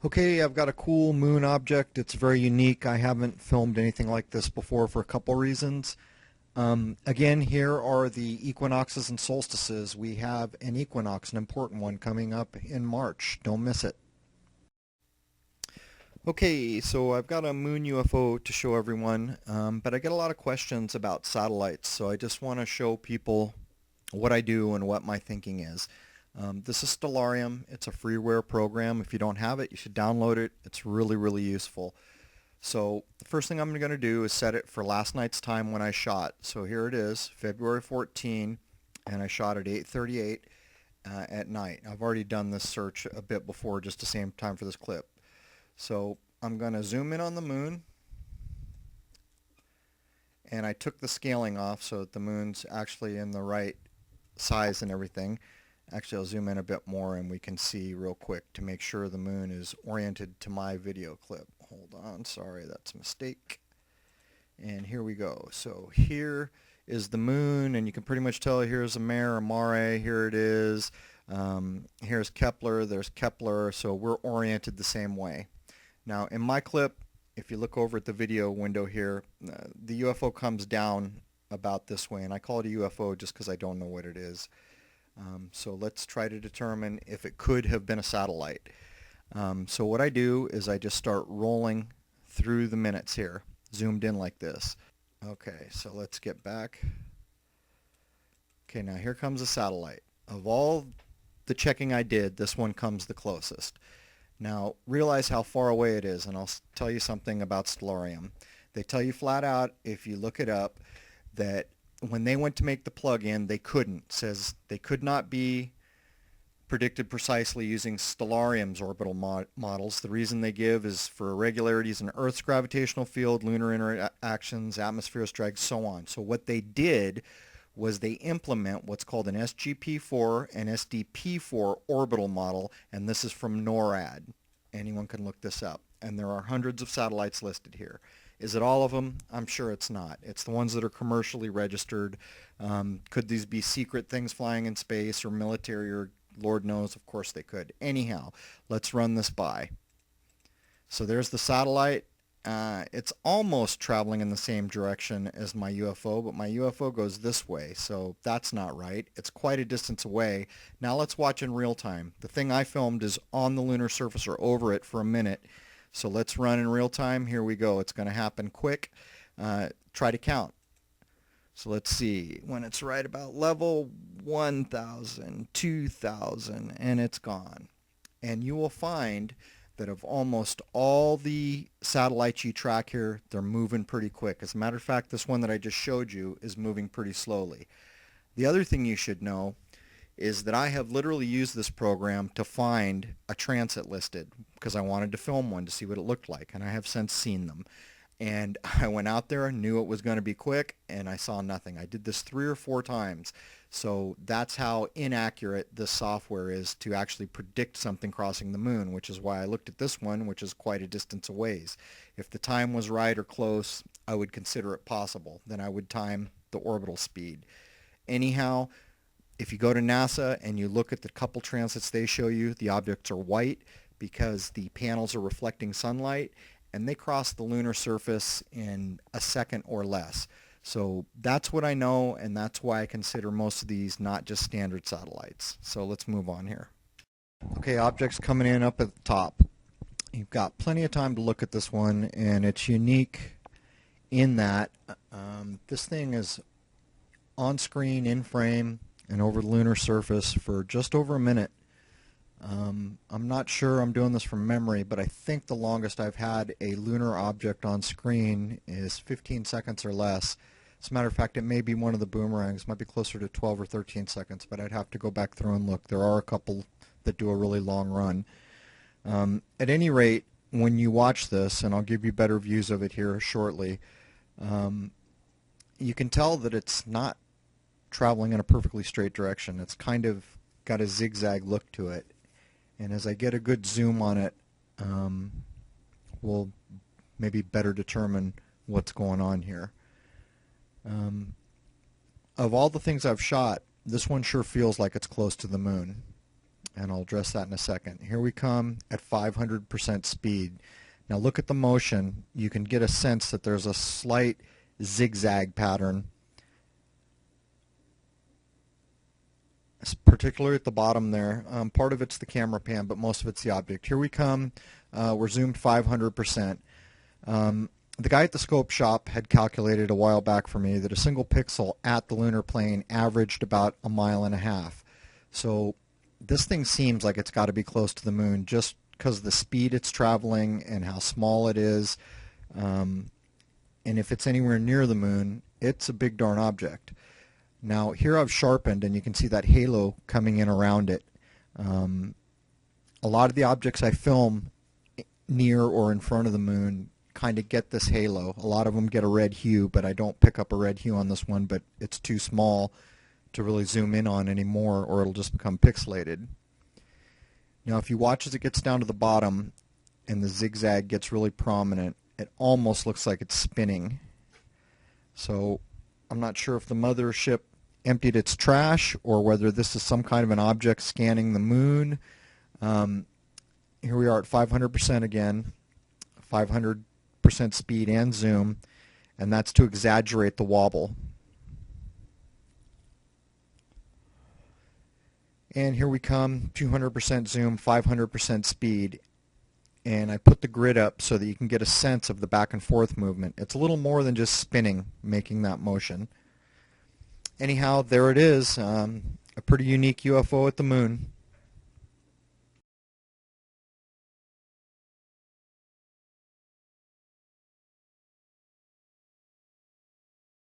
Okay, I've got a cool moon object. It's very unique. I haven't filmed anything like this before for a couple reasons. Again, here are the equinoxes and solstices. We have an equinox, an important one, coming up in March. Don't miss it. Okay, so I've got a moon UFO to show everyone, but I get a lot of questions about satellites, so I just want to show people what I do and what my thinking is. This is Stellarium. It's a freeware program. If you don't have it, you should download it. It's really, really useful. So the first thing I'm going to do is set it for last night's time when I shot. So here it is, February 14, and I shot at 8:38 at night. I've already done this search a bit before, just the same time for this clip. So I'm going to zoom in on the moon, and I took the scaling off so that the moon's actually in the right size and everything. Actually, I'll zoom in a bit more and we can see real quick to make sure the moon is oriented to my video clip. Hold on, sorry, that's a mistake. And here we go. So here is the moon, and you can pretty much tell here's a Mare, here it is. Here's Kepler, there's Kepler, so we're oriented the same way. Now in my clip, if you look over at the video window here, the UFO comes down about this way, and I call it a UFO just because I don't know what it is. So let's try to determine if it could have been a satellite. So what I do is I just start rolling through the minutes here, zoomed in like this. Okay, so let's get back. Okay, now here comes a satellite. Of all the checking I did, this one comes the closest. Now realize how far away it is, and I'll tell you something about Stellarium. They tell you flat out, if you look it up, that when they went to make the plug-in, they couldn't. It says they could not be predicted precisely using Stellarium's orbital models. The reason they give is for irregularities in Earth's gravitational field, lunar interactions, atmospheric drag, so on. So what they did was they implement what's called an SGP4 and SDP4 orbital model, and this is from NORAD. Anyone can look this up. And there are hundreds of satellites listed here. Is it all of them? I'm sure it's not. It's the ones that are commercially registered. Could these be secret things flying in space or military, or Lord knows? Of course they could. Anyhow, let's run this by. So there's the satellite. It's almost traveling in the same direction as my UFO, but my UFO goes this way, so that's not right. It's quite a distance away. Now let's watch in real time. The thing I filmed is on the lunar surface or over it for a minute. So let's run in real time. Here we go. It's going to happen quick. Try to count. So let's see. When it's right about level 1,000, 2,000, and it's gone. And you will find that of almost all the satellites you track here, they're moving pretty quick. As a matter of fact, this one that I just showed you is moving pretty slowly. The other thing you should know is that I have literally used this program to find a transit listed because I wanted to film one to see what it looked like, and I have since seen them. And I went out there, knew it was going to be quick, and I saw nothing. I did this 3 or 4 times, so that's how inaccurate this software is to actually predict something crossing the moon, which is why I looked at this one, which is quite a distance away. If the time was right or close, I would consider it possible. Then I would time the orbital speed. Anyhow, if you go to NASA and you look at the couple transits they show you, the objects are white because the panels are reflecting sunlight, and they cross the lunar surface in a second or less. So that's what I know, and that's why I consider most of these not just standard satellites. So let's move on here. Okay, objects coming in up at the top. You've got plenty of time to look at this one, and it's unique in that this thing is on screen, in frame, and over the lunar surface for just over a minute. I'm not sure I'm doing this from memory, but I think the longest I've had a lunar object on screen is 15 seconds or less. As a matter of fact, it may be one of the boomerangs. It might be closer to 12 or 13 seconds, but I'd have to go back through and look. There are a couple that do a really long run. At any rate, when you watch this, and I'll give you better views of it here shortly, you can tell that it's not traveling in a perfectly straight direction. It's kind of got a zigzag look to it, and as I get a good zoom on it, we'll maybe better determine what's going on here. Of all the things I've shot, this one sure feels like it's close to the moon. and I'll address that in a second. Here we come at 500% speed. Now look at the motion. You can get a sense that there's a slight zigzag pattern, particularly at the bottom there. Part of it's the camera pan, but most of it's the object. Here we come. We're zoomed 500%. The guy at the scope shop had calculated a while back for me that a single pixel at the lunar plane averaged about 1.5 miles. So this thing seems like it's got to be close to the moon just because of the speed it's traveling and how small it is. And if it's anywhere near the moon, it's a big darn object. Now here I've sharpened and you can see that halo coming in around it. A lot of the objects I film near or in front of the moon kind of get this halo. A lot of them get a red hue, but I don't pick up a red hue on this one, but it's too small to really zoom in on anymore, or it'll just become pixelated. Now if you watch as it gets down to the bottom and the zigzag gets really prominent, it almost looks like it's spinning. So I'm not sure if the mothership emptied its trash or whether this is some kind of an object scanning the moon. Here we are at 500% again, 500% speed and zoom, and that's to exaggerate the wobble. And here we come, 200% zoom, 500% speed, and I put the grid up so that you can get a sense of the back and forth movement. It's a little more than just spinning, making that motion. Anyhow, there it is, a pretty unique UFO at the moon.